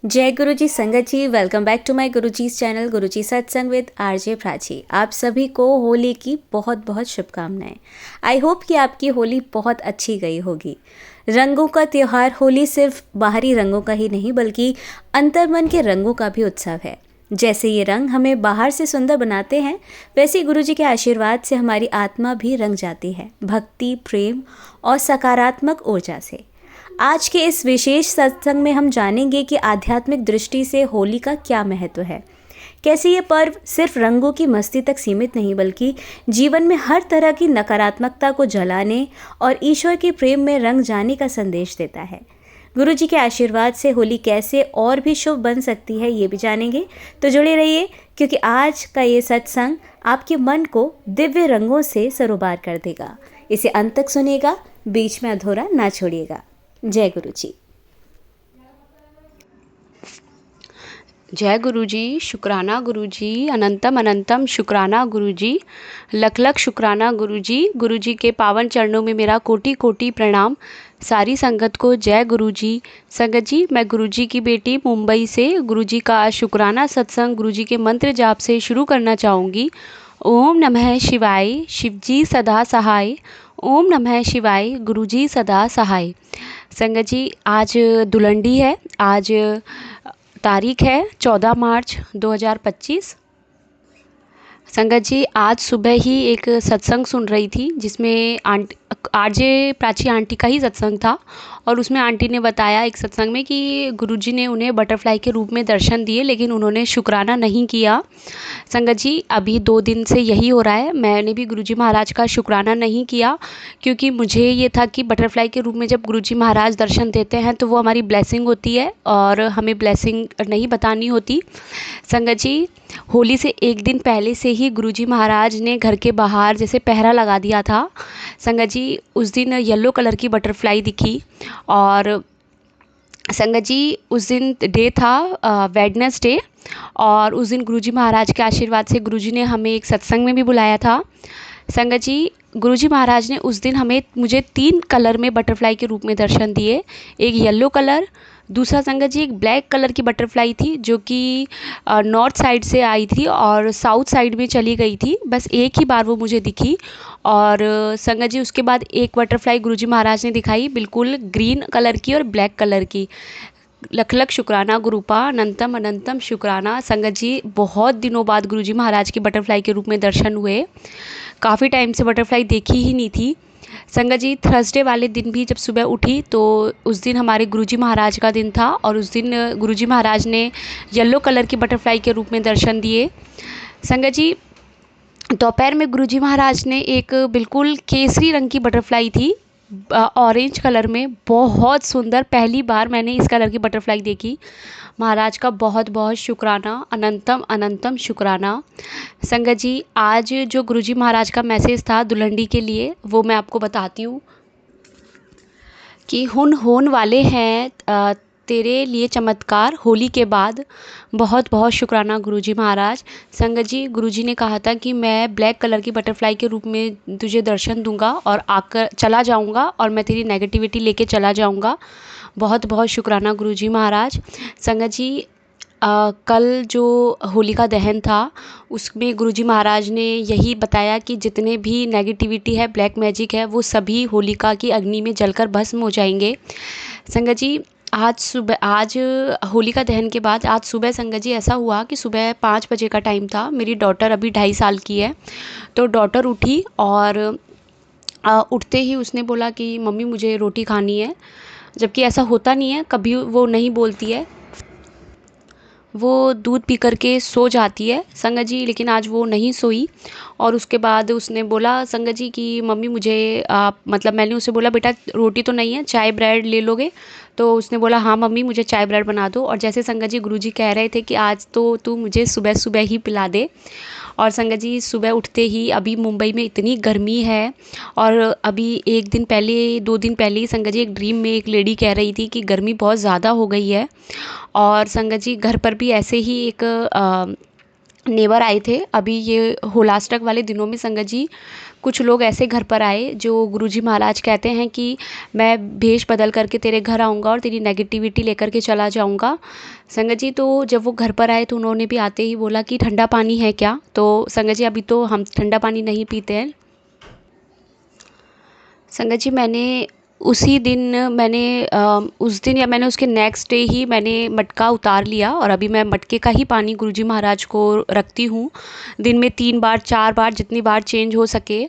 जय गुरु जी संगत जी, welcome back to my Guru ji channel गुरु जी सत्संग विद आरजे प्राची। आप सभी को होली की बहुत बहुत शुभकामनाएं। आई होप कि आपकी होली बहुत अच्छी गई होगी। रंगों का त्यौहार होली सिर्फ बाहरी रंगों का ही नहीं बल्कि अंतर्मन के रंगों का भी उत्सव है। जैसे ये रंग हमें बाहर से सुंदर बनाते हैं, वैसे गुरु जी के आशीर्वाद से हमारी आत्मा भी रंग जाती है, भक्ति, प्रेम और सकारात्मक ऊर्जा से। आज के इस विशेष सत्संग में हम जानेंगे कि आध्यात्मिक दृष्टि से होली का क्या महत्व है, कैसे ये पर्व सिर्फ रंगों की मस्ती तक सीमित नहीं बल्कि जीवन में हर तरह की नकारात्मकता को जलाने और ईश्वर के प्रेम में रंग जाने का संदेश देता है। गुरु जी के आशीर्वाद से होली कैसे और भी शुभ बन सकती है ये भी जानेंगे, तो जुड़े रहिए क्योंकि आज का ये सत्संग आपके मन को दिव्य रंगों से सरोबार कर देगा। इसे अंत तक सुनिएगा, बीच में अधूरा ना छोड़िएगा। जय गुरु जी। जय गुरु जी, शुक्राना गुरु जी, अनंतम अनंतम शुक्राना गुरु जी, लख लख शुक्राना गुरु जी के पावन चरणों में मेरा कोटि कोटि प्रणाम। सारी संगत को जय गुरु जी। संगत जी, मैं गुरु जी की बेटी मुंबई से गुरु जी का शुक्राना सत्संग गुरु जी के मंत्र जाप से शुरू करना चाहूँगी। ओम नमः शिवाय, शिवजी सदा सहाय। ओम नमः शिवाय, गुरु जी सदा सहाय। संगत जी, आज धुलंडी है। आज तारीख है 14 मार्च 2025। संगत जी, आज सुबह ही एक सत्संग सुन रही थी जिसमें आरजे प्राची आंटी का ही सत्संग था और उसमें आंटी ने बताया एक सत्संग में कि गुरुजी ने उन्हें बटरफ्लाई के रूप में दर्शन दिए लेकिन उन्होंने शुक्राना नहीं किया। संगत जी, अभी 2 दिन से यही हो रहा है। मैंने भी गुरुजी महाराज का शुक्राना नहीं किया क्योंकि मुझे ये था कि बटरफ्लाई के रूप में जब गुरुजी महाराज दर्शन देते हैं तो वो हमारी ब्लेसिंग होती है और हमें ब्लेसिंग नहीं बतानी होती। संगत जी, होली से एक दिन पहले से ही गुरुजी महाराज ने घर के बाहर जैसे पहरा लगा दिया था। संगत जी, उस दिन येलो कलर की बटरफ्लाई दिखी और संगत जी उस दिन डे था वेडनेसडे और उस दिन गुरुजी महाराज के आशीर्वाद से गुरुजी ने हमें एक सत्संग में भी बुलाया था। संगत जी, गुरुजी महाराज ने उस दिन मुझे 3 कलर में बटरफ्लाई के रूप में दर्शन दिए। एक येलो कलर, दूसरा संगत जी एक ब्लैक कलर की बटरफ्लाई थी जो कि नॉर्थ साइड से आई थी और साउथ साइड में चली गई थी। बस एक ही बार वो मुझे दिखी और संगत जी उसके बाद एक बटरफ्लाई गुरुजी महाराज ने दिखाई बिल्कुल ग्रीन कलर की और ब्लैक कलर की। लख लख शुक्राना गुरुपा, अनंतम अनंतम शुक्राना। संगत जी, बहुत दिनों बाद गुरुजी महाराज की बटरफ्लाई के रूप में दर्शन हुए। काफ़ी टाइम से बटरफ्लाई देखी ही नहीं थी। संगत जी, थर्सडे वाले दिन भी जब सुबह उठी तो उस दिन हमारे गुरुजी महाराज का दिन था और उस दिन गुरुजी महाराज ने येलो कलर की बटरफ्लाई के रूप में दर्शन दिए। संगत जी, दोपहर में गुरुजी महाराज ने एक बिल्कुल केसरी रंग की बटरफ्लाई थी ऑरेंज कलर में, बहुत सुंदर। पहली बार मैंने इस कलर की बटरफ्लाई देखी। महाराज का बहुत बहुत शुक्राना, अनंतम अनंतम शुक्राना। संगत जी, आज जो गुरुजी महाराज का मैसेज था दुल्हंडी के लिए वो मैं आपको बताती हूँ कि होन वाले हैं तेरे लिए चमत्कार होली के बाद। बहुत बहुत शुक्राना गुरुजी महाराज। संगत जी, गुरुजी ने कहा था कि मैं ब्लैक कलर की बटरफ्लाई के रूप में तुझे दर्शन दूंगा और आकर चला जाऊंगा और मैं तेरी नेगेटिविटी लेके चला जाऊंगा। बहुत बहुत शुक्राना गुरुजी महाराज। संगत जी, कल जो होलिका दहन था उसमें गुरुजी महाराज ने यही बताया कि जितने भी नेगेटिविटी है, ब्लैक मैजिक है, वो सभी होलिका की अग्नि में जलकर भस्म हो जाएंगे। संगत जी, आज होलिका दहन के बाद आज सुबह संगत जी ऐसा हुआ कि सुबह 5 बजे का टाइम था। मेरी डॉटर अभी 2.5 साल की है, तो डॉटर उठी और उठते ही उसने बोला कि मम्मी मुझे रोटी खानी है, जबकि ऐसा होता नहीं है, कभी वो नहीं बोलती है, वो दूध पी कर के सो जाती है संगत जी। लेकिन आज वो नहीं सोई और उसके बाद उसने बोला संगत जी कि मम्मी मुझे मतलब मैंने उसे बोला बेटा रोटी तो नहीं है, चाय ब्रेड ले लोगे? तो उसने बोला हाँ मम्मी मुझे चाय ब्रेड बना दो। और जैसे संगत जी गुरुजी कह रहे थे कि आज तो तू मुझे सुबह सुबह ही पिला दे। और संगत जी, सुबह उठते ही अभी मुंबई में इतनी गर्मी है और अभी 1 दिन पहले 2 दिन पहले ही संगत जी एक ड्रीम में एक लेडी कह रही थी कि गर्मी बहुत ज़्यादा हो गई है। और संगत जी, घर पर भी ऐसे ही एक नेबर आए थे अभी ये होलाष्टक वाले दिनों में। संगत जी, कुछ लोग ऐसे घर पर आए जो गुरुजी महाराज कहते हैं कि मैं भेष बदल करके तेरे घर आऊँगा और तेरी नेगेटिविटी लेकर के चला जाऊँगा। संगत जी, तो जब वो घर पर आए तो उन्होंने भी आते ही बोला कि ठंडा पानी है क्या? तो संगत जी, अभी तो हम ठंडा पानी नहीं पीते हैं। संगत जी, उस दिन या मैंने उसके नेक्स्ट डे ही मैंने मटका उतार लिया और अभी मैं मटके का ही पानी गुरुजी महाराज को रखती हूँ। दिन में 3 बार 4 बार जितनी बार चेंज हो सके।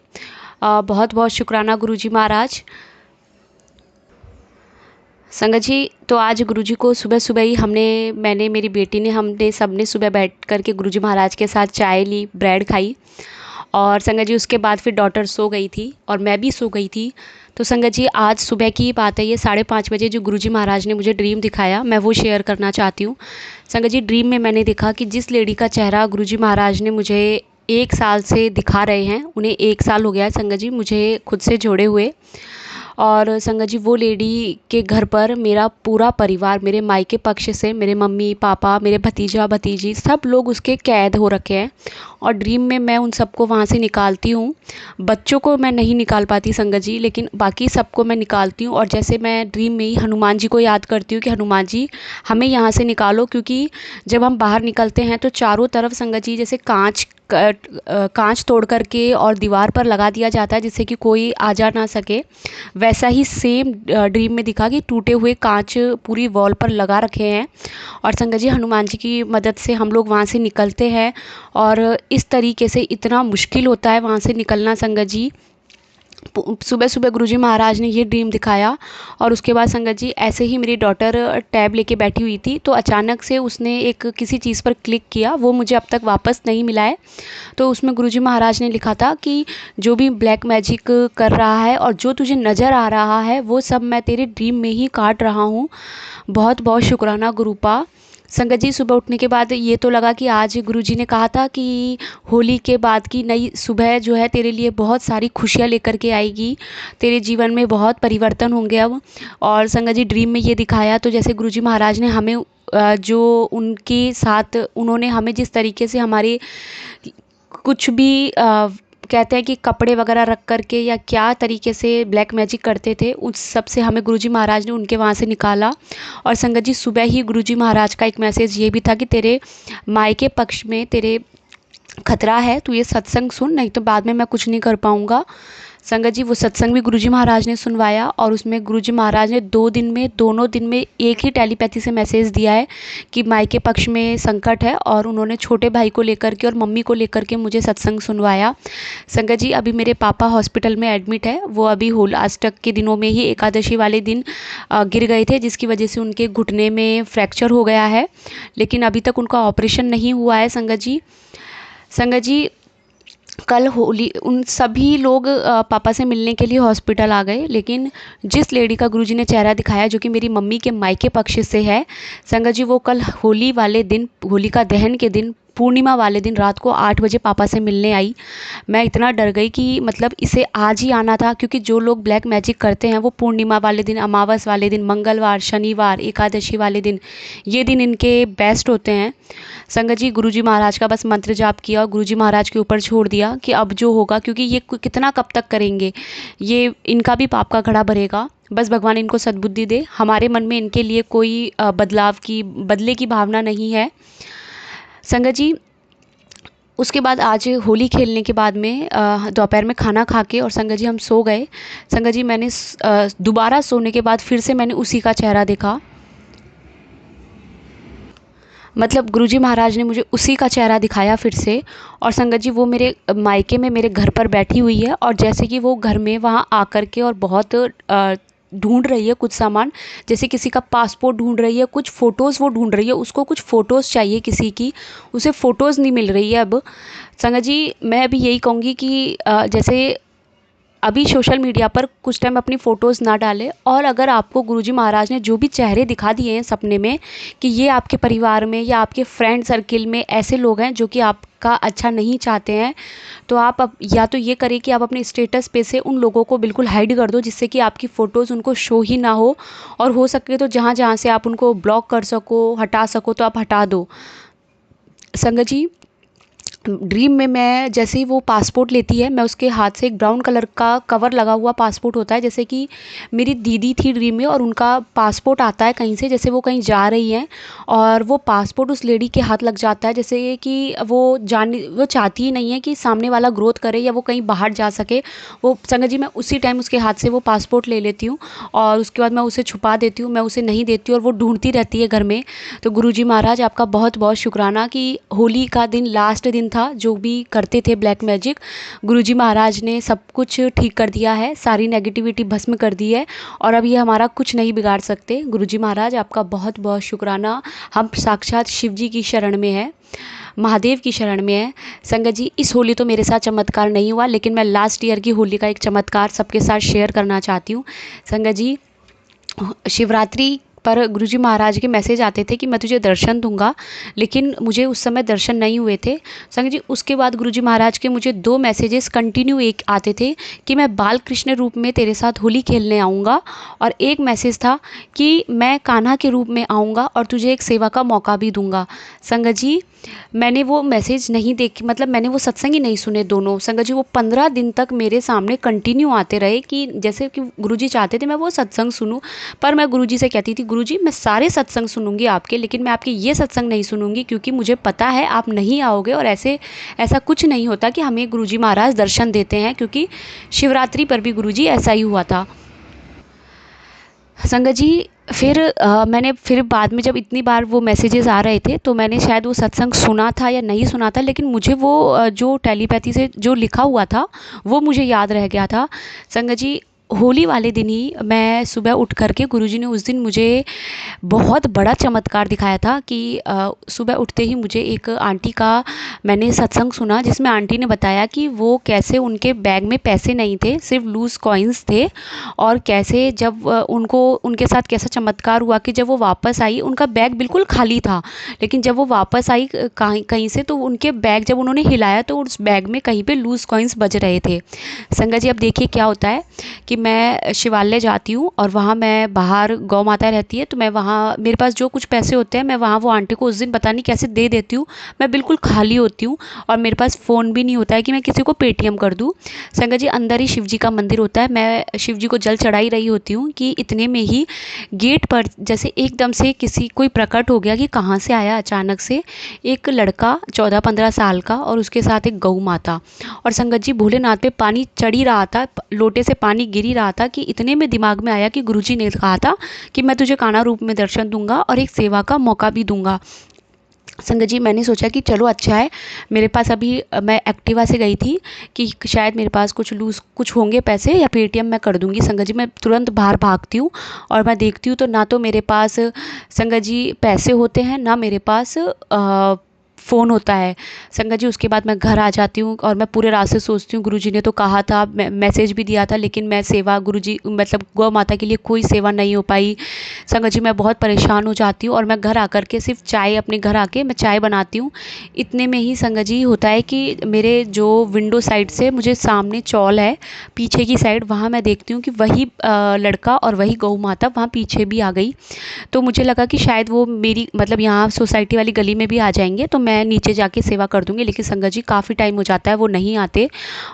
बहुत बहुत शुक्राना गुरुजी महाराज। संगत जी, तो आज गुरुजी को सुबह सुबह ही मैंने मेरी बेटी ने हमने सबने सुबह बैठ कर के गुरुजी महाराज के साथ चाय ली, ब्रेड खाई। और संगत जी, उसके बाद फिर डॉटर सो गई थी और मैं भी सो गई थी। तो संगत जी, आज सुबह की बात है, ये 5:30 बजे जो गुरुजी महाराज ने मुझे ड्रीम दिखाया, मैं वो शेयर करना चाहती हूँ। संगत जी, ड्रीम में मैंने देखा कि जिस लेडी का चेहरा गुरुजी महाराज ने मुझे 1 साल से दिखा रहे हैं, उन्हें 1 साल हो गया है संगत जी मुझे खुद से जोड़े हुए। और संगत जी, वो लेडी के घर पर मेरा पूरा परिवार, मेरे मायके पक्ष से मेरे मम्मी पापा, मेरे भतीजा भतीजी, सब लोग उसके कैद हो रखे हैं। और ड्रीम में मैं उन सबको वहाँ से निकालती हूँ। बच्चों को मैं नहीं निकाल पाती संगत जी, लेकिन बाकी सबको मैं निकालती हूँ। और जैसे मैं ड्रीम में ही हनुमान जी को याद करती हूँ कि हनुमान जी हमें यहाँ से निकालो, क्योंकि जब हम बाहर निकलते हैं तो चारों तरफ संगत जी जैसे कांच तोड़ करके और दीवार पर लगा दिया जाता है जिससे कि कोई आ जा ना सके। वैसा ही सेम ड्रीम में दिखा कि टूटे हुए कांच पूरी वॉल पर लगा रखे हैं। और संगत जी, हनुमान जी की मदद से हम लोग वहाँ से निकलते हैं। और इस तरीके से इतना मुश्किल होता है वहाँ से निकलना संगत जी। सुबह सुबह गुरुजी महाराज ने ये ड्रीम दिखाया। और उसके बाद संगत जी, ऐसे ही मेरी डॉटर टैब लेके बैठी हुई थी तो अचानक से उसने एक किसी चीज़ पर क्लिक किया, वो मुझे अब तक वापस नहीं मिला है। तो उसमें गुरुजी महाराज ने लिखा था कि जो भी ब्लैक मैजिक कर रहा है और जो तुझे नज़र आ रहा है वो सब मैं तेरे ड्रीम में ही काट रहा हूँ। बहुत बहुत शुक्राना गुरुपा। संगत जी, सुबह उठने के बाद ये तो लगा कि आज गुरुजी ने कहा था कि होली के बाद की नई सुबह जो है तेरे लिए बहुत सारी खुशियाँ लेकर के आएगी, तेरे जीवन में बहुत परिवर्तन होंगे अब। और संगत जी, ड्रीम में ये दिखाया तो जैसे गुरुजी महाराज ने हमें जो उनके साथ उन्होंने हमें जिस तरीके से हमारे कुछ भी कहते हैं कि कपड़े वगैरह रख करके या क्या तरीके से ब्लैक मैजिक करते थे, उस सब से हमें गुरुजी महाराज ने उनके वहाँ से निकाला। और संगत जी, सुबह ही गुरुजी महाराज का एक मैसेज ये भी था कि तेरे मायके पक्ष में तेरे खतरा है, तू ये सत्संग सुन, नहीं तो बाद में मैं कुछ नहीं कर पाऊँगा। संगत जी, वो सत्संग भी गुरुजी महाराज ने सुनवाया और उसमें गुरुजी महाराज ने दोनों दिन में एक ही टेलीपैथी से मैसेज दिया है कि मायके पक्ष में संकट है। और उन्होंने छोटे भाई को लेकर के और मम्मी को लेकर के मुझे सत्संग सुनवाया। संगत जी, अभी मेरे पापा हॉस्पिटल में एडमिट है। वो अभी अष्टक के दिनों में ही एकादशी वाले दिन गिर गए थे, जिसकी वजह से उनके घुटने में फ्रैक्चर हो गया है, लेकिन अभी तक उनका ऑपरेशन नहीं हुआ है। संगत जी, कल होली उन सभी लोग पापा से मिलने के लिए हॉस्पिटल आ गए, लेकिन जिस लेडी का गुरुजी ने चेहरा दिखाया जो कि मेरी मम्मी के मायके पक्ष से है संगत जी, वो कल होली वाले दिन, होलिका दहन के दिन, पूर्णिमा वाले दिन रात को 8 बजे पापा से मिलने आई। मैं इतना डर गई कि मतलब इसे आज ही आना था, क्योंकि जो लोग ब्लैक मैजिक करते हैं वो पूर्णिमा वाले दिन, अमावस वाले दिन, मंगलवार, शनिवार, एकादशी वाले दिन, ये दिन इनके बेस्ट होते हैं। संगत जी, गुरुजी महाराज का बस मंत्र जाप किया और गुरुजी महाराज के ऊपर छोड़ दिया कि अब जो होगा, क्योंकि ये कितना कब तक करेंगे, ये इनका भी पाप का घड़ा भरेगा। बस भगवान इनको सद्बुद्धि दे। हमारे मन में इनके लिए कोई बदले की भावना नहीं है। संगत जी, उसके बाद आज होली खेलने के बाद में दोपहर में खाना खा के और संगत जी हम सो गए। संगत जी, मैंने दोबारा सोने के बाद फिर से मैंने उसी का चेहरा देखा। मतलब गुरुजी महाराज ने मुझे उसी का चेहरा दिखाया फिर से। और संगत जी, वो मेरे मायके में मेरे घर पर बैठी हुई है और जैसे कि वो घर में वहाँ आकर के और बहुत ढूंढ रही है कुछ सामान, जैसे किसी का पासपोर्ट ढूंढ रही है, कुछ फ़ोटोज़ वो ढूंढ रही है, उसको कुछ फ़ोटोज़ चाहिए किसी की, उसे फ़ोटोज़ नहीं मिल रही है अब। संगत जी, मैं अभी यही कहूँगी कि जैसे अभी सोशल मीडिया पर कुछ टाइम अपनी फ़ोटोज़ ना डालें। और अगर आपको गुरुजी महाराज ने जो भी चेहरे दिखा दिए हैं सपने में कि ये आपके परिवार में या आपके फ्रेंड सर्किल में ऐसे लोग हैं जो कि आपका अच्छा नहीं चाहते हैं, तो आप या तो ये करें कि आप अपने स्टेटस पे से उन लोगों को बिल्कुल हाइड कर दो, जिससे कि आपकी फ़ोटोज़ उनको शो ही ना और हो सके तो जहाँ जहाँ से आप उनको ब्लॉक कर सको, हटा सको तो आप हटा दो। संगत जी, ड्रीम में मैं जैसे ही वो पासपोर्ट लेती है, मैं उसके हाथ से एक ब्राउन कलर का कवर लगा हुआ पासपोर्ट होता है, जैसे कि मेरी दीदी थी ड्रीम में और उनका पासपोर्ट आता है कहीं से, जैसे वो कहीं जा रही हैं और वो पासपोर्ट उस लेडी के हाथ लग जाता है, जैसे कि वो चाहती ही नहीं है कि सामने वाला ग्रोथ करे या वो कहीं बाहर जा सके। वो संगत जी मैं उसी टाइम उसके हाथ से वो पासपोर्ट ले लेती हूँ और उसके बाद मैं उसे छुपा देती हूँ, मैं उसे नहीं देती और वो ढूंढती रहती है घर में। तो गुरुजी महाराज आपका बहुत बहुत शुक्राना कि होली का दिन लास्ट दिन था, जो भी करते थे ब्लैक मैजिक, गुरुजी महाराज ने सब कुछ ठीक कर दिया है, सारी नेगेटिविटी भस्म कर दी है और अब ये हमारा कुछ नहीं बिगाड़ सकते। गुरुजी महाराज आपका बहुत बहुत शुक्राना। हम साक्षात शिव जी की शरण में है, महादेव की शरण में है। संगत जी इस होली तो मेरे साथ चमत्कार नहीं हुआ, लेकिन मैं लास्ट ईयर की होली का एक चमत्कार सबके साथ शेयर करना चाहती हूँ। संगत जी शिवरात्रि पर गुरुजी महाराज के मैसेज आते थे कि मैं तुझे दर्शन दूंगा, लेकिन मुझे उस समय दर्शन नहीं हुए थे। संगत जी उसके बाद गुरुजी महाराज के मुझे 2 मैसेजेस कंटिन्यू एक आते थे कि मैं बाल कृष्ण रूप में तेरे साथ होली खेलने आऊँगा, और एक मैसेज था कि मैं कान्हा के रूप में आऊँगा और तुझे एक सेवा का मौका भी दूंगा। संगत जी मैंने वो मैसेज नहीं देखे, मतलब मैंने वो सत्संग ही नहीं सुने दोनों। संगत जी वो 15 दिन तक मेरे सामने कंटिन्यू आते रहे कि जैसे कि गुरुजी चाहते थे मैं वो सत्संग सुनूं, पर मैं गुरुजी से कहती थी गुरुजी मैं सारे सत्संग सुनूंगी आपके, लेकिन मैं आपके ये सत्संग नहीं सुनूंगी क्योंकि मुझे पता है आप नहीं आओगे। और ऐसा कुछ नहीं होता कि हमें गुरुजी महाराज दर्शन देते हैं, क्योंकि शिवरात्रि पर भी गुरुजी ऐसा ही हुआ था। संगत जी फिर मैंने फिर बाद में जब इतनी बार वो मैसेजेस आ रहे थे तो मैंने शायद वो सत्संग सुना था या नहीं सुना था, लेकिन मुझे वो जो टेलीपैथी से जो लिखा हुआ था वो मुझे याद रह गया था। संगत जी होली वाले दिन ही मैं सुबह उठ करके, गुरुजी ने उस दिन मुझे बहुत बड़ा चमत्कार दिखाया था कि सुबह उठते ही मुझे एक आंटी का मैंने सत्संग सुना, जिसमें आंटी ने बताया कि वो कैसे उनके बैग में पैसे नहीं थे, सिर्फ लूज़ कॉइन्स थे, और कैसे जब उनको उनके साथ कैसा चमत्कार हुआ कि जब वो वापस आई उनका बैग बिल्कुल खाली था, लेकिन जब वो वापस आई कहीं कहीं से तो उनके बैग जब उन्होंने हिलाया तो उस बैग में कहीं पे लूज़ कॉइन्स बज रहे थे। संगत जी अब देखिए क्या होता है कि मैं शिवालय जाती हूँ और वहाँ मैं बाहर गौ माता रहती है, तो मैं वहाँ मेरे पास जो कुछ पैसे होते हैं मैं वहाँ वो आंटी को उस दिन पता नहीं कैसे दे देती हूँ। मैं बिल्कुल खाली होती हूँ और मेरे पास फ़ोन भी नहीं होता है कि मैं किसी को पेटीएम कर दूँ। संगत जी अंदर ही शिव जी का मंदिर होता है, मैं शिव जी को जल चढ़ाई रही होती हूँ कि इतने में ही गेट पर जैसे एकदम से कोई प्रकट हो गया कि कहाँ से आया अचानक से एक लड़का 14-15 साल का और उसके साथ एक गौ माता। और संगत जी भोलेनाथ पे पानी चढ़ ही रहा था, लोटे से पानी गिर ही रहा था कि इतने में दिमाग में आया कि गुरुजी ने कहा था कि मैं तुझे कान्हा रूप में दर्शन दूंगा और एक सेवा का मौका भी दूंगा। संगत जी मैंने सोचा कि चलो अच्छा है, मेरे पास अभी मैं एक्टिवा से गई थी कि शायद मेरे पास कुछ होंगे पैसे या पेटीएम मैं कर दूंगी। संगत जी मैं तुरंत बाहर भागती हूँ और मैं देखती हूँ तो ना तो मेरे पास संगत जी पैसे होते हैं, ना मेरे पास फ़ोन होता है। संगत जी उसके बाद मैं घर आ जाती हूँ और मैं पूरे रास्ते सोचती हूँ गुरुजी ने तो कहा था, मैसेज भी दिया था, लेकिन मैं सेवा गुरुजी मतलब गौ माता के लिए कोई सेवा नहीं हो पाई। संगत जी मैं बहुत परेशान हो जाती हूँ और मैं घर आकर के सिर्फ चाय, अपने घर आके मैं चाय बनाती हूँ। इतने में ही संगत जी होता है कि मेरे जो विंडो साइड से मुझे सामने चौल है पीछे की साइड, वहाँ मैं देखती हूँ कि वही लड़का और वही गौ माता वहाँ पीछे भी आ गई। तो मुझे लगा कि शायद वो मेरी मतलब यहाँ सोसाइटी वाली गली में भी आ जाएंगे तो मैं नीचे जाके सेवा कर दूंगी, लेकिन संगत जी काफ़ी टाइम हो जाता है वो नहीं आते।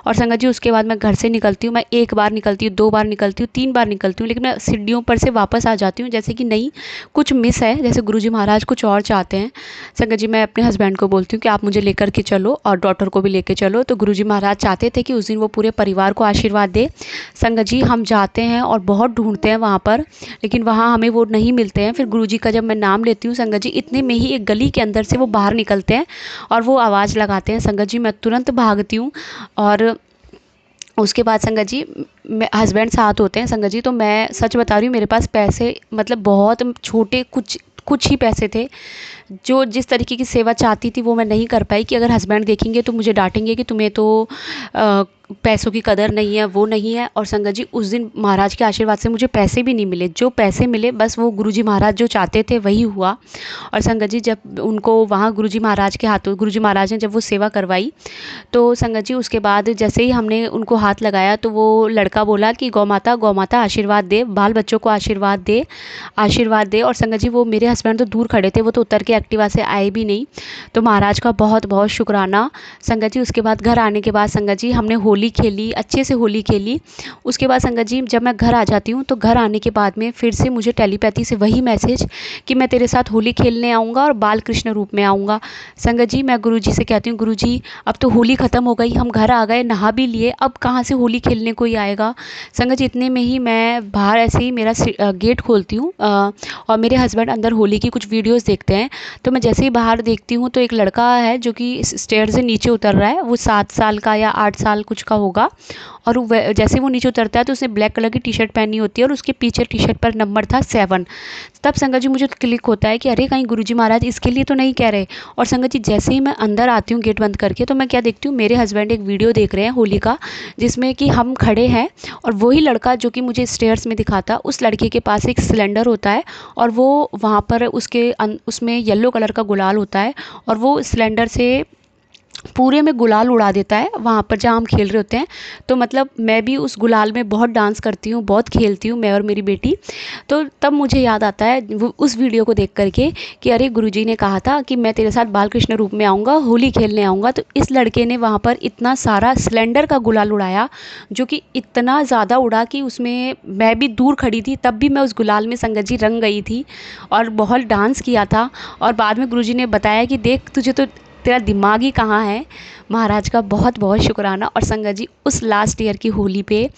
और संगत जी उसके बाद मैं घर से निकलती हूँ, मैं 1 बार निकलती हूँ, 2 बार निकलती हूँ, 3 बार निकलती हूँ, लेकिन मैं सीढ़ियों पर से वापस आ जाती हूँ जैसे कि नहीं कुछ मिस है, जैसे गुरुजी महाराज कुछ और चाहते हैं। संगत जी मैं अपने हस्बैंड को बोलती हूँ कि आप मुझे लेकर के चलो और डॉटर को भी लेके चलो, तो गुरुजी महाराज चाहते थे कि उस दिन वो पूरे परिवार को आशीर्वाद दे। संगत जी हम जाते हैं और बहुत ढूंढते हैं वहाँ पर, लेकिन वहाँ हमें वो नहीं मिलते हैं। फिर गुरुजी का जब मैं नाम लेती हूँ संगत जी इतने में ही एक गली के अंदर से वो बाहर निकलते हैं और वो आवाज़ लगाते हैं। संगत जी मैं तुरंत भागती हूँ और उसके बाद संगत जी हस्बैंड साथ होते हैं। संगत जी तो मैं सच बता रही हूँ मेरे पास पैसे मतलब बहुत छोटे कुछ ही पैसे थे, जो जिस तरीके की सेवा चाहती थी वो मैं नहीं कर पाई कि अगर हस्बैंड देखेंगे तो मुझे डांटेंगे कि तुम्हें तो पैसों की कदर नहीं है, वो नहीं है। और संगत जी उस दिन महाराज के आशीर्वाद से मुझे पैसे भी नहीं मिले, जो पैसे मिले बस वो गुरुजी महाराज जो चाहते थे वही हुआ। और संगत जी जब उनको वहाँ गुरुजी महाराज के हाथों, गुरुजी महाराज ने जब वो सेवा करवाई, तो संगत जी उसके बाद जैसे ही हमने उनको हाथ लगाया तो वो लड़का बोला कि गौ माता आशीर्वाद दे, बाल बच्चों को आशीर्वाद दे, आशीर्वाद दे। और संगत जी वो मेरे हस्बैंड तो दूर खड़े थे, वो तो उतर के एक्टिवा से आए भी नहीं। तो महाराज का बहुत बहुत शुक्राना संगत जी। उसके बाद घर आने के बाद संगत जी हमने होली खेली, अच्छे से होली खेली। उसके बाद संगत जी जब मैं घर आ जाती हूँ तो घर आने के बाद में फिर से मुझे टेलीपैथी से वही मैसेज कि मैं तेरे साथ होली खेलने आऊँगा और बाल कृष्ण रूप में आऊँगा। संगत जी मैं गुरुजी से कहती हूँ, गुरुजी अब तो होली ख़त्म हो गई, हम घर आ गए, नहा भी लिए, अब कहाँ से होली खेलने कोई आएगा। संगत जी इतने में ही मैं बाहर ऐसे ही मेरा गेट खोलती हूँ और मेरे हस्बैंड अंदर होली की कुछ वीडियोस देखते हैं। तो मैं जैसे ही बाहर देखती हूँ तो एक लड़का है जो कि स्टेयर से नीचे उतर रहा है, वो 7 साल का या 8 साल कुछ का होगा। और जैसे वो नीचे उतरता है तो उसने ब्लैक कलर की टी शर्ट पहनी होती है और उसके पीछे टी शर्ट पर नंबर था 7। तब संगत जी मुझे क्लिक होता है कि अरे कहीं गुरुजी महाराज इसके लिए तो नहीं कह रहे। और संगत जी जैसे ही मैं अंदर आती हूँ गेट बंद करके, तो मैं क्या देखती हूँ, मेरे हस्बैंड एक वीडियो देख रहे हैं होली का, जिसमें कि हम खड़े हैं और वही लड़का जो कि मुझे स्टेयर्स में दिखा था, उस लड़के के पास एक सिलेंडर होता है और वो वहाँ पर उसमें येलो कलर का गुलाल होता है और वो सिलेंडर से पूरे में गुलाल उड़ा देता है वहाँ पर जहाँ हम खेल रहे होते हैं। तो मतलब मैं भी उस गुलाल में बहुत डांस करती हूँ, बहुत खेलती हूँ, मैं और मेरी बेटी। तो तब मुझे याद आता है उस वीडियो को देख करके कि अरे गुरुजी ने कहा था कि मैं तेरे साथ बाल कृष्ण रूप में आऊँगा, होली खेलने आऊँगा। तो इस लड़के ने वहाँ पर इतना सारा सिलेंडर का गुलाल उड़ाया, जो कि इतना ज़्यादा उड़ा कि उसमें मैं भी दूर खड़ी थी, तब भी मैं उस गुलाल में संगत जी रंग गई थी और बहुत डांस किया था। और बाद में गुरुजी ने बताया कि देख तुझे तो तेरा दिमाग ही कहाँ है। महाराज का बहुत बहुत शुक्राना। और संगत जी उस लास्ट ईयर की होली पे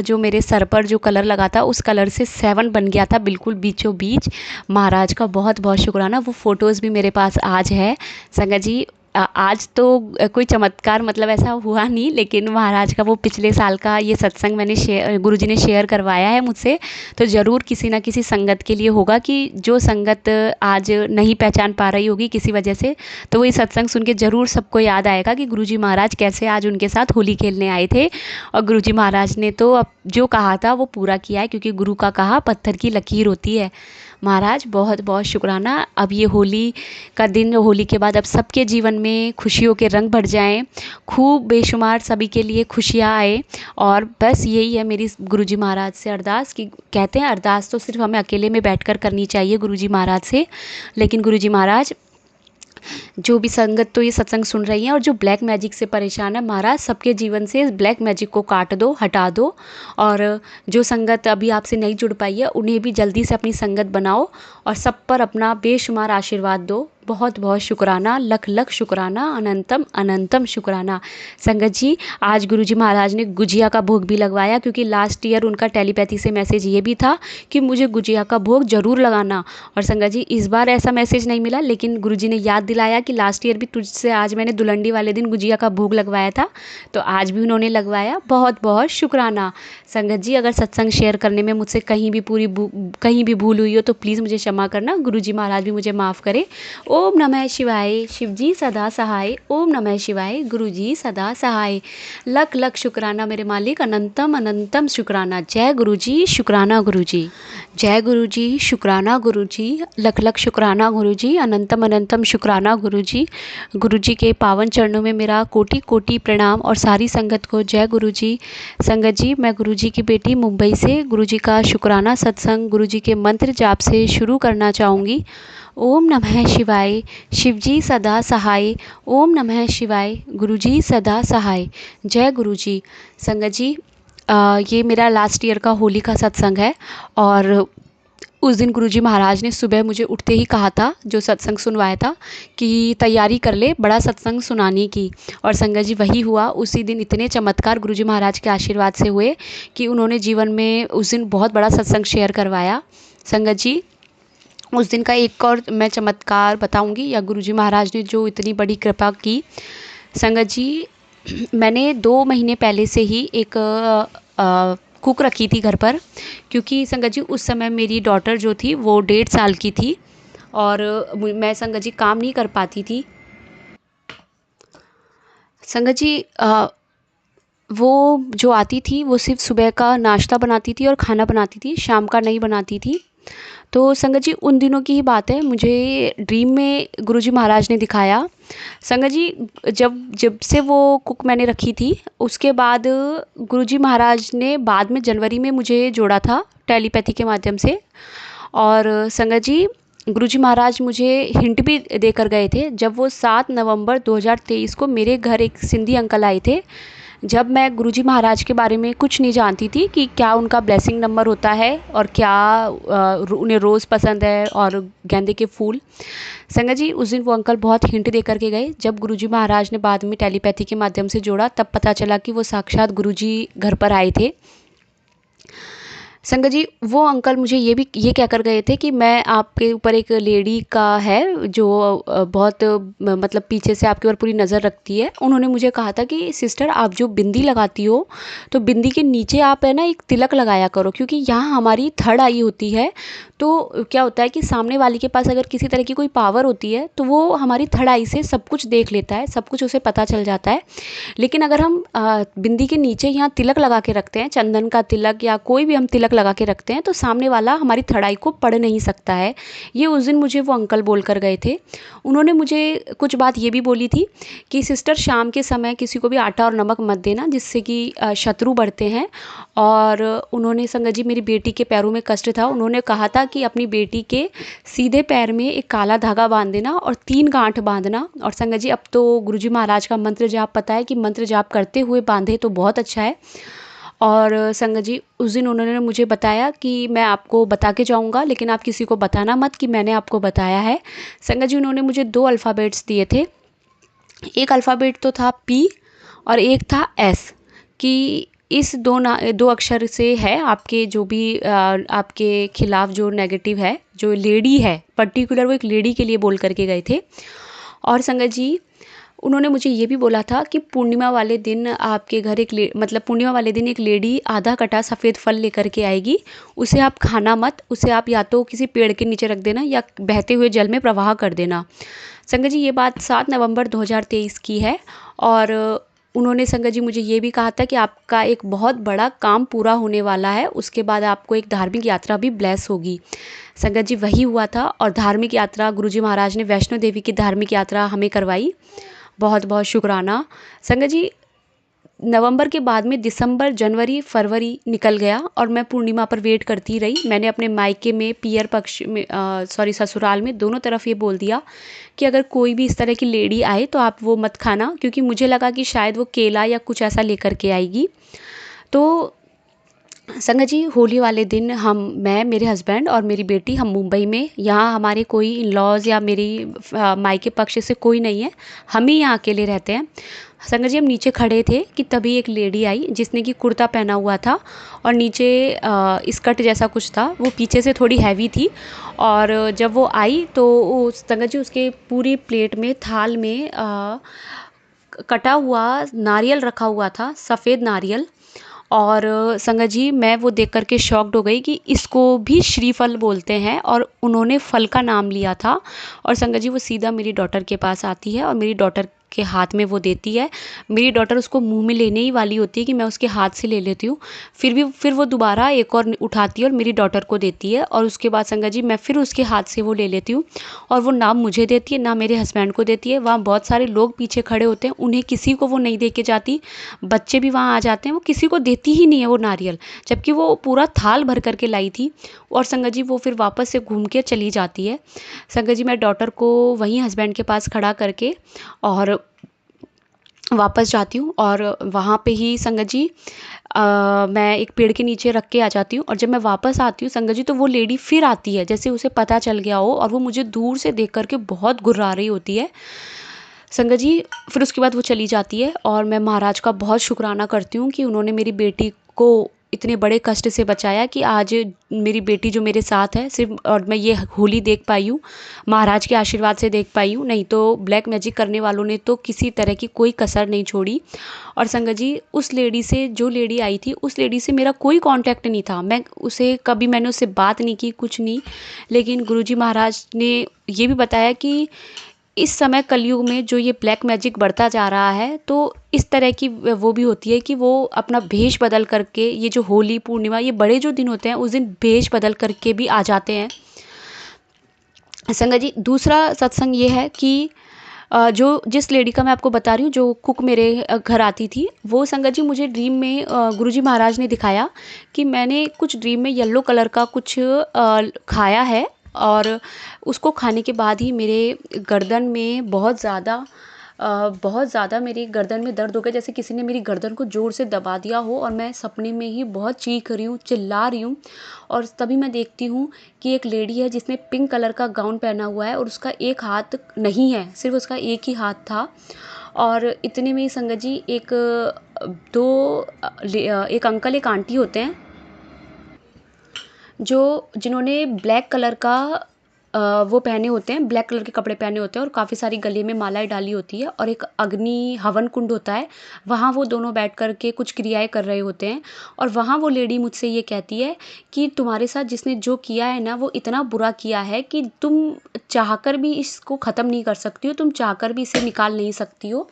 जो मेरे सर पर जो कलर लगा था उस कलर से 7 बन गया था बिल्कुल बीचों बीच। महाराज का बहुत बहुत शुक्राना। वो फ़ोटोज़ भी मेरे पास आज है संगत जी। आज तो कोई चमत्कार मतलब ऐसा हुआ नहीं, लेकिन महाराज का वो पिछले साल का ये सत्संग मैंने गुरुजी ने शेयर करवाया है मुझसे। तो ज़रूर किसी ना किसी संगत के लिए होगा कि जो संगत आज नहीं पहचान पा रही होगी किसी वजह से, तो वो ये सत्संग सुन के ज़रूर सबको याद आएगा कि गुरुजी महाराज कैसे आज उनके साथ होली खेलने आए थे। और गुरुजी महाराज ने तो अब जो कहा था वो पूरा किया है, क्योंकि गुरु का कहा पत्थर की लकीर होती है। महाराज बहुत बहुत शुक्राना। अब ये होली का दिन, होली के बाद अब सबके जीवन में खुशियों के रंग भर जाएं, खूब बेशुमार सभी के लिए खुशियाँ आए। और बस यही है मेरी गुरुजी महाराज से अरदास कि कहते हैं अरदास तो सिर्फ हमें अकेले में बैठकर करनी चाहिए गुरुजी महाराज से, लेकिन गुरुजी महाराज जो भी संगत तो ये सत्संग सुन रही हैं और जो ब्लैक मैजिक से परेशान है, महाराज सबके जीवन से इस ब्लैक मैजिक को काट दो, हटा दो। और जो संगत अभी आपसे नहीं जुड़ पाई है उन्हें भी जल्दी से अपनी संगत बनाओ और सब पर अपना बेशुमार आशीर्वाद दो। बहुत बहुत शुक्राना, लख लख शुक्राना, अनंतम अनंतम शुक्राना। संगत जी आज गुरुजी महाराज ने गुजिया का भोग भी लगवाया, क्योंकि लास्ट ईयर उनका टेलीपैथी से मैसेज ये भी था कि मुझे गुजिया का भोग ज़रूर लगाना। और संगत जी इस बार ऐसा मैसेज नहीं मिला, लेकिन गुरुजी ने याद दिलाया कि लास्ट ईयर भी तुझसे आज मैंने दुलंडी वाले दिन गुजिया का भोग लगवाया था, तो आज भी उन्होंने लगवाया। बहुत बहुत शुक्राना। संगत जी अगर सत्संग शेयर करने में मुझसे कहीं भी भूल हुई हो तो प्लीज़ मुझे क्षमा करना, गुरुजी महाराज भी मुझे माफ़ करे। ओम नमः शिवाय। शिवजी सदा सहाय। ओम नमः शिवाय। गुरुजी सदा सहाय। लख लख शुक्राना मेरे मालिक, अनंतम अनंतम शुक्राना। जय गुरुजी, शुक्राना गुरुजी। जय गुरुजी, शुक्राना गुरुजी। लख लख शुक्राना गुरुजी, अनंतम अनंतम शुक्राना गुरुजी। गुरुजी के पावन चरणों में मेरा कोटि कोटि प्रणाम और सारी संगत को जय गुरुजी। संगत जी मैं गुरुजी की बेटी मुंबई से गुरुजी का शुक्राना सत्संग गुरुजी के मंत्र जाप से शुरू करना चाहूँगी। ओम नमः शिवाय। शिवजी सदा सहाय। ओम नमः शिवाय। गुरुजी सदा सहाय। जय गुरुजी। संगत जी ये मेरा लास्ट ईयर का होली का सत्संग है और उस दिन गुरुजी महाराज ने सुबह मुझे उठते ही कहा था, जो सत्संग सुनवाया था, कि तैयारी कर ले बड़ा सत्संग सुनाने की। और संगत जी वही हुआ। उसी दिन इतने चमत्कार गुरुजी महाराज के आशीर्वाद से हुए कि उन्होंने जीवन में उस दिन बहुत बड़ा सत्संग शेयर करवाया। संगत जी उस दिन का एक और मैं चमत्कार बताऊंगी, या गुरुजी महाराज ने जो इतनी बड़ी कृपा की। संगत जी मैंने 2 महीने पहले से ही एक कुक रखी थी घर पर, क्योंकि संगत जी उस समय मेरी डॉटर जो थी वो 1.5 साल की थी और मैं संगत जी काम नहीं कर पाती थी। संगत जी वो जो आती थी वो सिर्फ सुबह का नाश्ता बनाती थी और खाना बनाती थी, शाम का नहीं बनाती थी। तो संगत जी उन दिनों की ही बात है, मुझे ड्रीम में गुरुजी महाराज ने दिखाया। संगत जी जब जब से वो कुक मैंने रखी थी, उसके बाद गुरुजी महाराज ने बाद में जनवरी में मुझे जोड़ा था टेलीपैथी के माध्यम से। और संगत जी गुरुजी महाराज मुझे हिंट भी देकर गए थे। जब वो 7 नवंबर 2023 को मेरे घर एक सिंधी अंकल आए थे, जब मैं गुरुजी महाराज के बारे में कुछ नहीं जानती थी कि क्या उनका ब्लेसिंग नंबर होता है और क्या उन्हें रोज़ पसंद है और गेंदे के फूल। संगत जी उस दिन वो अंकल बहुत हिंट दे करके गए। जब गुरुजी महाराज ने बाद में टेलीपैथी के माध्यम से जोड़ा, तब पता चला कि वो साक्षात गुरुजी घर पर आए थे। संगत जी वो अंकल मुझे ये कहकर गए थे कि मैं आपके ऊपर एक लेडी का है जो बहुत मतलब पीछे से आपके ऊपर पूरी नज़र रखती है। उन्होंने मुझे कहा था कि सिस्टर आप जो बिंदी लगाती हो, तो बिंदी के नीचे आप है ना एक तिलक लगाया करो, क्योंकि यहाँ हमारी थर्ड आई होती है। तो क्या होता है कि सामने वाले के पास अगर किसी तरह की कोई पावर होती है तो वो हमारी थर्ड आई से सब कुछ देख लेता है, सब कुछ उसे पता चल जाता है। लेकिन अगर हम बिंदी के नीचे यहाँ तिलक लगा के रखते हैं, चंदन का तिलक या कोई भी हम तिलक लगा के रखते हैं, तो सामने वाला हमारी थर्ड आई को पढ़ नहीं सकता है। ये उस दिन मुझे वो अंकल बोल कर गए थे। उन्होंने मुझे कुछ बात ये भी बोली थी कि सिस्टर शाम के समय किसी को भी आटा और नमक मत देना, जिससे कि शत्रु बढ़ते हैं। और उन्होंने संगत जी मेरी बेटी के पैरों में कष्ट था, उन्होंने कहा था कि अपनी बेटी के सीधे पैर में एक काला धागा बांध देना और 3 गांठ बांधना। और संगत जी अब तो गुरुजी महाराज का मंत्र जाप पता है कि मंत्र जाप करते हुए बांधे तो बहुत अच्छा है। और संगत जी उस दिन उन्होंने मुझे बताया कि मैं आपको बता के जाऊंगा, लेकिन आप किसी को बताना मत कि मैंने आपको बताया है। संगत जी उन्होंने मुझे 2 अल्फ़ाबेट्स दिए थे। एक अल्फ़ाबेट तो था पी और एक था एस, कि इस दो अक्षर से है आपके जो भी आपके खिलाफ जो नेगेटिव है, जो लेडी है पर्टिकुलर, वो एक लेडी के लिए बोल करके गए थे। और संगत जी उन्होंने मुझे ये भी बोला था कि पूर्णिमा वाले दिन आपके घर मतलब पूर्णिमा वाले दिन एक लेडी आधा कटा सफ़ेद फल लेकर के आएगी, उसे आप खाना मत, उसे आप या तो किसी पेड़ के नीचे रख देना या बहते हुए जल में प्रवाह कर देना। संगत जी ये बात 7 नवंबर 2023 की है। और उन्होंने संगत जी मुझे ये भी कहा था कि आपका एक बहुत बड़ा काम पूरा होने वाला है, उसके बाद आपको एक धार्मिक यात्रा भी ब्लेस होगी। संगत जी वही हुआ था, और धार्मिक यात्रा गुरुजी महाराज ने वैष्णो देवी की धार्मिक यात्रा हमें करवाई। बहुत बहुत शुक्राना। संगत जी नवंबर के बाद में दिसंबर, जनवरी, फरवरी निकल गया और मैं पूर्णिमा पर वेट करती रही। मैंने अपने मायके में, पियर पक्ष में, ससुराल में, दोनों तरफ ये बोल दिया कि अगर कोई भी इस तरह की लेडी आए तो आप वो मत खाना, क्योंकि मुझे लगा कि शायद वो केला या कुछ ऐसा लेकर के आएगी। तो संगत जी होली वाले दिन मैं, मेरे हस्बैंड और मेरी बेटी, हम मुंबई में, यहाँ हमारे कोई इन लॉज या मेरी मायके पक्ष से कोई नहीं है, हम ही यहाँ अकेले रहते हैं। संगत जी हम नीचे खड़े थे कि तभी एक लेडी आई जिसने कि कुर्ता पहना हुआ था और नीचे स्कर्ट जैसा कुछ था, वो पीछे से थोड़ी हैवी थी। और जब वो आई तो संगत जी उसके पूरी प्लेट में, थाल में कटा हुआ नारियल रखा हुआ था, सफ़ेद नारियल। और संगत जी मैं वो देख कर के शॉक्ड हो गई कि इसको भी श्रीफल बोलते हैं, और उन्होंने फल का नाम लिया था। और संगत जी वो सीधा मेरी डॉटर के पास आती है और मेरी डॉटर के हाथ में वो देती है। मेरी डॉटर उसको मुंह में लेने ही वाली होती है कि मैं उसके हाथ से ले लेती हूँ, फिर वो दोबारा एक और उठाती है और मेरी डॉटर को देती है। और उसके बाद संगत जी मैं फिर उसके हाथ से वो ले लेती हूँ, और वो ना मुझे देती है ना मेरे हस्बैंड को देती है। वहाँ बहुत सारे लोग पीछे खड़े होते हैं, उन्हें किसी को वो नहीं दे के जाती। बच्चे भी वहाँ आ जाते हैं, वो किसी को देती ही नहीं है वो नारियल, जबकि वो पूरा थाल भर करके लाई थी। और संगत जी वो फिर वापस से घूम के चली जाती है। संगत जी मैं डॉटर को वहीं हस्बैंड के पास खड़ा करके और वापस जाती हूँ, और वहाँ पे ही संगत जी मैं एक पेड़ के नीचे रख के आ जाती हूँ। और जब मैं वापस आती हूँ संगत जी, तो वो लेडी फिर आती है जैसे उसे पता चल गया हो, और वो मुझे दूर से देख करके बहुत गुर्रा रही होती है। संगत जी फिर उसके बाद वो चली जाती है, और मैं महाराज का बहुत शुक्राना करती हूँ कि उन्होंने मेरी बेटी को इतने बड़े कष्ट से बचाया कि आज मेरी बेटी जो मेरे साथ है सिर्फ, और मैं ये होली देख पाई हूँ, महाराज के आशीर्वाद से देख पाई हूँ, नहीं तो ब्लैक मैजिक करने वालों ने तो किसी तरह की कोई कसर नहीं छोड़ी। और संगत जी उस लेडी से, जो लेडी आई थी, उस लेडी से मेरा कोई कांटेक्ट नहीं था, मैंने उससे बात नहीं की, कुछ नहीं। लेकिन गुरुजी महाराज ने ये भी बताया कि इस समय कलयुग में जो ये ब्लैक मैजिक बढ़ता जा रहा है, तो इस तरह की वो भी होती है कि वो अपना भेष बदल करके, ये जो होली पूर्णिमा, ये बड़े जो दिन होते हैं उस दिन भेष बदल करके भी आ जाते हैं। संगत जी, दूसरा सत्संग ये है कि जो जिस लेडी का मैं आपको बता रही हूँ, जो कुक मेरे घर आती थी, वो संगत जी मुझे ड्रीम में गुरुजी महाराज ने दिखाया कि मैंने कुछ ड्रीम में येलो कलर का कुछ खाया है, और उसको खाने के बाद ही मेरे गर्दन में बहुत ज़्यादा मेरी गर्दन में दर्द हो गया, जैसे किसी ने मेरी गर्दन को ज़ोर से दबा दिया हो, और मैं सपने में ही बहुत चीख रही हूँ, चिल्ला रही हूँ। और तभी मैं देखती हूँ कि एक लेडी है जिसने पिंक कलर का गाउन पहना हुआ है, और उसका एक हाथ नहीं है, सिर्फ उसका एक ही हाथ था। और इतने में ही संगत जी एक अंकल एक आंटी होते हैं जो जिन्होंने ब्लैक कलर का वो पहने होते हैं, ब्लैक कलर के कपड़े पहने होते हैं, और काफ़ी सारी गले में मालाएं डाली होती है, और एक अग्नि हवन कुंड होता है, वहाँ वो दोनों बैठ कर के कुछ क्रियाएं कर रहे होते हैं। और वहाँ वो लेडी मुझसे ये कहती है कि तुम्हारे साथ जिसने जो किया है ना, वो इतना बुरा किया है कि तुम चाहकर भी इसको ख़त्म नहीं कर सकती हो, तुम चाहकर भी इसे निकाल नहीं सकती हो,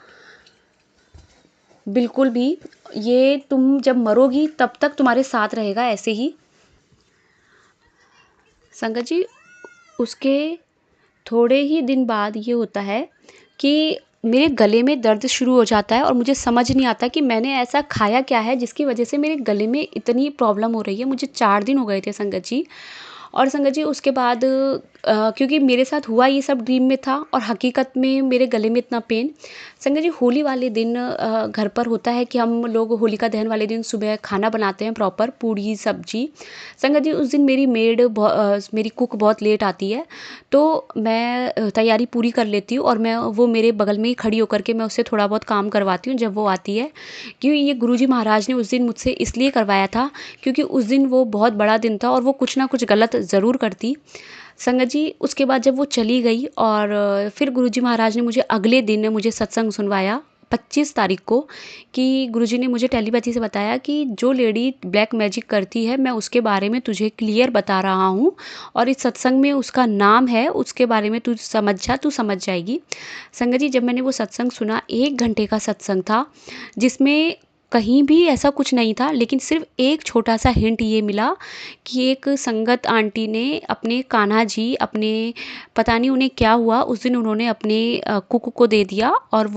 बिल्कुल भी। ये तुम जब मरोगी तब तक तुम्हारे साथ रहेगा ऐसे ही। संगत जी, उसके थोड़े ही दिन बाद ये होता है कि मेरे गले में दर्द शुरू हो जाता है, और मुझे समझ नहीं आता कि मैंने ऐसा खाया क्या है जिसकी वजह से मेरे गले में इतनी प्रॉब्लम हो रही है। मुझे 4 दिन हो गए थे संगत जी। और संगत जी उसके बाद क्योंकि मेरे साथ हुआ ये सब ड्रीम में था, और हकीकत में मेरे गले में इतना पेन। संगत जी होली वाले दिन घर पर होता है कि हम लोग होलिका दहन वाले दिन सुबह खाना बनाते हैं, प्रॉपर पूड़ी सब्जी। संगत जी उस दिन मेरी मेरी कुक बहुत लेट आती है, तो मैं तैयारी पूरी कर लेती हूँ, और वो मेरे बगल में ही खड़ी होकर के मैं उससे थोड़ा बहुत काम करवाती हूँ जब वो आती है। क्योंकि ये गुरुजी महाराज ने उस दिन मुझसे इसलिए करवाया था क्योंकि उस दिन वो बहुत बड़ा दिन था, और वो कुछ ना कुछ गलत ज़रूर करती। संगत जी उसके बाद जब वो चली गई, और फिर गुरुजी महाराज ने मुझे अगले दिन मुझे सत्संग सुनवाया 25 तारीख को, कि गुरुजी ने मुझे टेलीपैथी से बताया कि जो लेडी ब्लैक मैजिक करती है, मैं उसके बारे में तुझे क्लियर बता रहा हूँ, और इस सत्संग में उसका नाम है, उसके बारे में तू समझ जाएगी। संगत जी जब मैंने वो सत्संग सुना, 1 घंटे का सत्संग था, जिसमें कहीं भी ऐसा कुछ नहीं था, लेकिन सिर्फ एक छोटा सा हिंट ये मिला कि एक संगत आंटी ने अपने कान्हा जी, अपने पता नहीं उन्हें क्या हुआ, उस दिन उन्होंने अपने कुक को दे दिया, और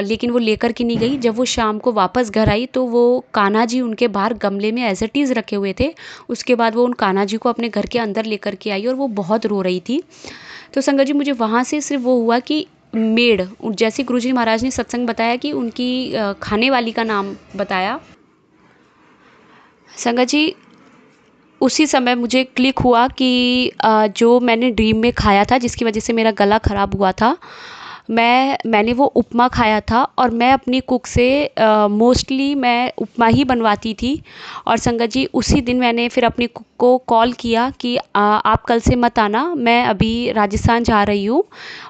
लेकिन वो लेकर के नहीं गई। जब वो शाम को वापस घर आई, तो वो कान्हा जी उनके बाहर गमले में एज इट इज़ रखे हुए थे। उसके बाद वो उन कान्हा जी को अपने घर के अंदर लेकर के आई, और वो बहुत रो रही थी। तो संगत जी मुझे वहाँ से सिर्फ वो हुआ कि मेड, जैसे गुरुजी महाराज ने सत्संग बताया कि उनकी खाने वाली का नाम बताया, संगत जी उसी समय मुझे क्लिक हुआ कि जो मैंने ड्रीम में खाया था जिसकी वजह से मेरा गला ख़राब हुआ था, मैंने वो उपमा खाया था, और मैं अपनी कुक से मोस्टली मैं उपमा ही बनवाती थी। और संगत जी उसी दिन मैंने फिर अपनी कुक को कॉल किया कि आप कल से मत आना, मैं अभी राजस्थान जा रही हूँ,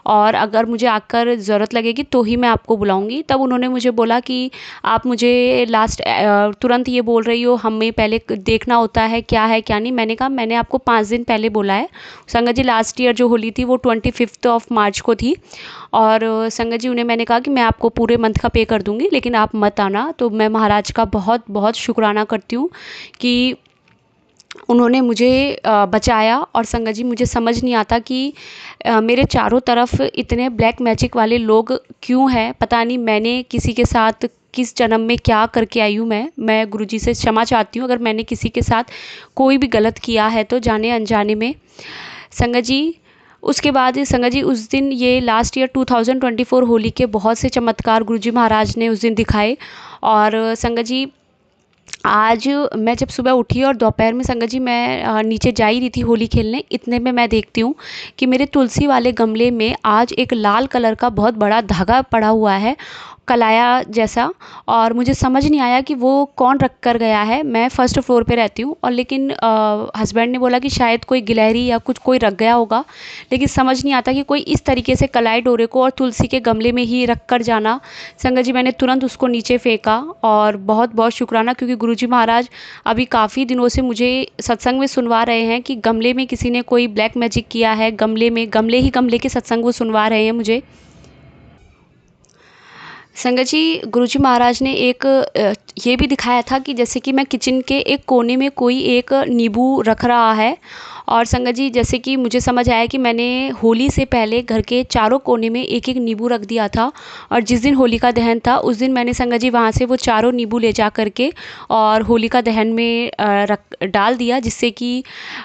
और अगर मुझे आकर ज़रूरत लगेगी तो ही मैं आपको बुलाऊंगी। तब उन्होंने मुझे बोला कि आप मुझे तुरंत ये बोल रही हो, हमें पहले देखना होता है क्या है क्या नहीं। मैंने कहा मैंने आपको 5 दिन पहले बोला है। संगत जी लास्ट ईयर जो होली थी वो 25 मार्च को थी, और संगत जी उन्हें मैंने कहा कि मैं आपको पूरे मंथ का पे कर दूंगी, लेकिन आप मत आना। तो मैं महाराज का बहुत बहुत शुक्राना करती हूँ कि उन्होंने मुझे बचाया। और संगत जी मुझे समझ नहीं आता कि मेरे चारों तरफ इतने ब्लैक मैजिक वाले लोग क्यों हैं, पता नहीं मैंने किसी के साथ किस जन्म में क्या करके आई हूँ। मैं गुरुजी से क्षमा चाहती हूँ अगर मैंने किसी के साथ कोई भी गलत किया है तो, जाने अनजाने में। संगत जी उसके बाद संगत जी उस दिन, ये लास्ट ईयर 2024 होली के बहुत से चमत्कार गुरुजी महाराज ने उस दिन दिखाए। और संगत जी आज मैं जब सुबह उठी और दोपहर में संगत जी मैं नीचे जा ही रही थी होली खेलने, इतने में मैं देखती हूँ कि मेरे तुलसी वाले गमले में आज एक लाल कलर का बहुत बड़ा धागा पड़ा हुआ है, कलाया जैसा। और मुझे समझ नहीं आया कि वो कौन रख कर गया है। मैं फर्स्ट फ्लोर पे रहती हूँ, और लेकिन हस्बैंड ने बोला कि शायद कोई गिलहरी या कुछ कोई रख गया होगा, लेकिन समझ नहीं आता कि कोई इस तरीके से कलाई डोरे को और तुलसी के गमले में ही रख कर जाना। संगत जी मैंने तुरंत उसको नीचे फेंका, और बहुत बहुत शुक्राना, क्योंकि गुरुजी महाराज अभी काफ़ी दिनों से मुझे सत्संग में सुनवा रहे हैं कि गमले में किसी ने कोई ब्लैक मैजिक किया है, गमले के सत्संग वो सुनवा रहे हैं मुझे। संगत जी, गुरुजी महाराज ने एक ये भी दिखाया था कि जैसे कि मैं किचन के एक कोने में कोई एक नींबू रख रहा है, और संगत जी जैसे कि मुझे समझ आया कि मैंने होली से पहले घर के चारों कोने में एक एक नींबू रख दिया था, और जिस दिन होली का दहन था उस दिन मैंने संगत जी वहाँ से वो चारों नींबू ले जा करके और होली का दहन में डाल दिया, जिससे कि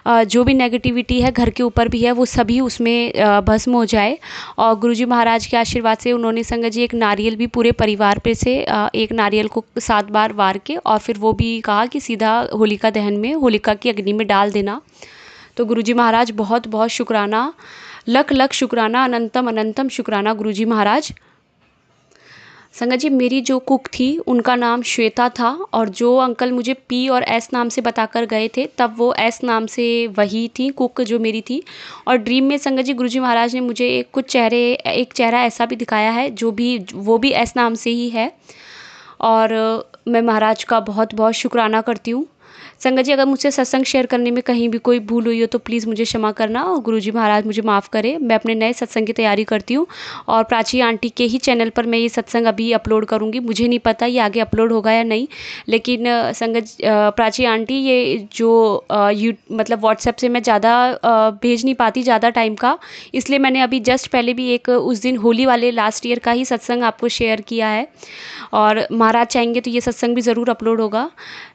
जो भी नेगेटिविटी है घर के ऊपर भी है वो सभी उसमें भस्म हो जाए। और गुरुजी महाराज के आशीर्वाद से उन्होंने संगत जी एक नारियल भी पूरे परिवार पे से एक नारियल को 7 बार वार के और फिर वो भी कहा कि सीधा होलिका दहन में होलिका की अग्नि में डाल देना। तो गुरुजी महाराज बहुत बहुत शुक्राना, लख लख शुक्राना, अनंतम अनंतम शुक्राना गुरुजी महाराज। संगत जी, मेरी जो कुक थी उनका नाम श्वेता था, और जो अंकल मुझे पी और एस नाम से बताकर गए थे तब वो एस नाम से वही थी कुक जो मेरी थी। और ड्रीम में संगत जी गुरुजी महाराज ने मुझे एक चेहरा ऐसा भी दिखाया है वो भी एस नाम से ही है, और मैं महाराज का बहुत बहुत शुक्राना करती हूँ। संगत जी, अगर मुझसे सत्संग शेयर करने में कहीं भी कोई भूल हुई हो तो प्लीज़ मुझे क्षमा करना, और गुरुजी महाराज मुझे माफ़ करें। मैं अपने नए सत्संग की तैयारी करती हूँ, और प्राची आंटी के ही चैनल पर मैं ये सत्संग अभी अपलोड करूँगी। मुझे नहीं पता ये आगे अपलोड होगा या नहीं, लेकिन प्राची आंटी ये जो मतलब व्हाट्सएप से मैं ज़्यादा भेज नहीं पाती ज़्यादा टाइम का, इसलिए मैंने अभी जस्ट पहले भी एक उस दिन होली वाले लास्ट ईयर का ही सत्संग आपको शेयर किया है, और महाराज चाहेंगे तो ये सत्संग भी ज़रूर अपलोड होगा।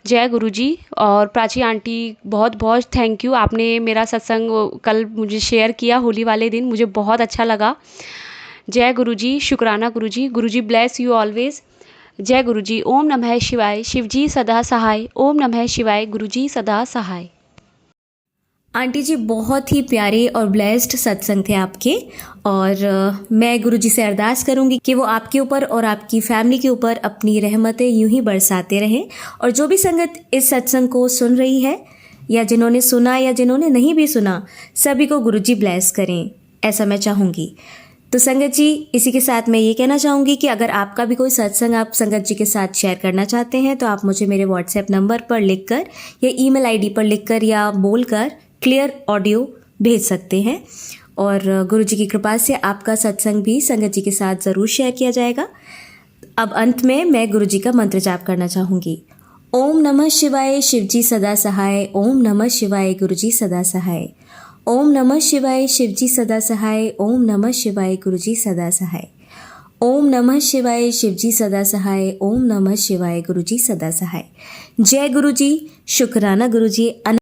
जय गुरुजी। और प्राची आंटी बहुत बहुत थैंक यू, आपने मेरा सत्संग कल मुझे शेयर किया होली वाले दिन, मुझे बहुत अच्छा लगा। जय गुरुजी, शुक्राना गुरुजी। गुरुजी ब्लेस यू ऑलवेज। जय गुरुजी। ओम नमः शिवाय। शिवजी सदा सहाय। ओम नमः शिवाय। गुरुजी सदा सहाय। आंटी जी, बहुत ही प्यारे और ब्लेस्ड सत्संग थे आपके, और मैं गुरुजी से अरदास करूंगी कि वो आपके ऊपर और आपकी फैमिली के ऊपर अपनी रहमतें यूं ही बरसाते रहें। और जो भी संगत इस सत्संग को सुन रही है, या जिन्होंने सुना या जिन्होंने नहीं भी सुना, सभी को गुरुजी ब्लेस करें, ऐसा मैं चाहूँगी। तो संगत जी, इसी के साथ मैं ये कहना चाहूँगी कि अगर आपका भी कोई सत्संग आप संगत जी के साथ शेयर करना चाहते हैं तो आप मुझे मेरे व्हाट्सएप नंबर पर लिखकर या ईमेल आईडी पर लिखकर या बोलकर क्लियर ऑडियो भेज सकते हैं, और गुरुजी की कृपा से आपका सत्संग भी संगत जी के साथ ज़रूर शेयर किया जाएगा। अब अंत में मैं गुरुजी का मंत्र जाप करना चाहूँगी। ओम नमः शिवाय। शिवजी सदा सहाय। ओम नमः शिवाय। गुरुजी सदा सहाय। ओम नमः शिवाय। शिवजी सदा सहाय। ओम नमः शिवाय। गुरुजी सदा सहाय। ओम नमः शिवाय। शिवजी सदा सहाय। ओम नमः शिवाय। गुरुजी सदा सहाय। जय गुरुजी। शुक्राना गुरुजी।